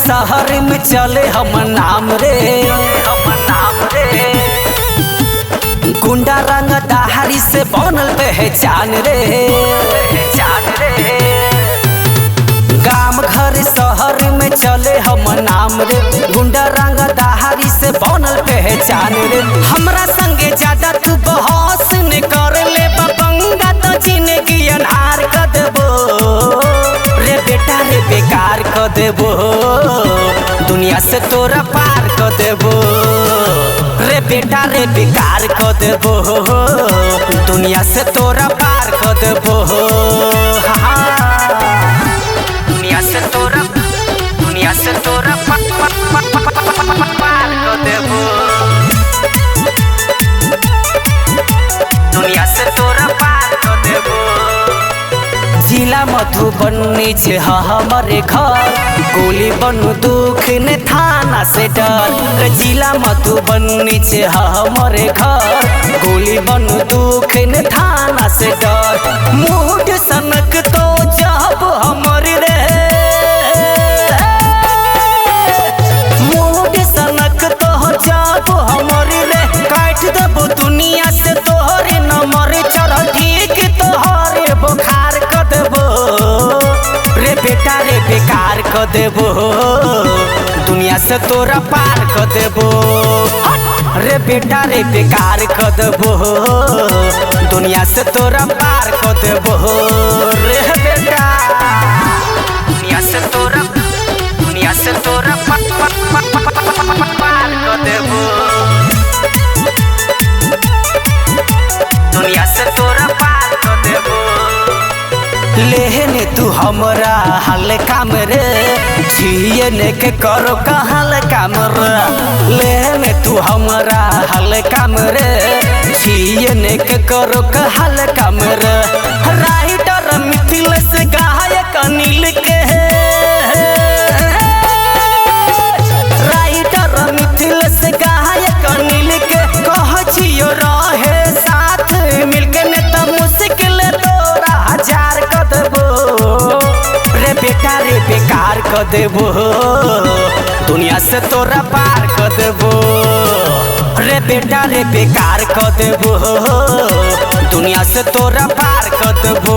शहर में चले हम नाम रे, हम नाम रे। गुंडा रंग दाहरी से बनल पहचान रे, पहचान रे। गांव घर शहर में चले हम नाम रे, गुंडा रंग दाहरी से बनल पहचान रे। हमरा संगे ज्यादा तू बहस न कर ले बंगा तो जिंदगी अनहार कर देबो रे बेटा रे, बेकार कर देबो, दुनिया से तोरा पार कर देबो रे बेटा रे, बेकार कर देबो, दुनिया से तोरा पार कर देबो। दुनिया से तोरा, दुनिया से तोरा पार कर देबो, दुनिया से तोरा पार कर देबो। जिला मधुबनी छे हमरे घर, गोली बंदूक ने थाना से डर। जिला मधुबनी छे हमरे घर, गोली बंदूक ने थाना से डर। मूड सनक तो जब हमर रे, मूड सनक तो जब हमर रे, काट देबो दुनिया से तोहरे नंबर चढ़ ठीक तोहरे बुखार कर देबो रे बेटा रे, बेकार कर देबो, दुनिया से तोरा पार कर देबो रे बेटा रे, बेकार कर देबो, दुनिया से तोरा पार कर देबो रे बेटा। दुनिया से तोरा, दुनिया से तोरा पार कर देबो, दुनिया से तोरा पार कर देबो। लेहने तू हमरा हाल काम रे, जियने के करो कहल काम रे। लेहने तू हमरा हाल काम रे, जियने के करो कहल काम रे। राइटर मिथिलेश गायक अनिल के, राइटर मिथिलेश गायक अनिल के कह छियो रहे साथ मिलके ने त मुश्किल तोरा हजार कर देबो रे बेटा रे, बेकार कर देबो, दुनिया से तोरा पार कर देबो रे बेटा रे, बेकार कर देबो, दुनिया से तोरा पार कर देबो।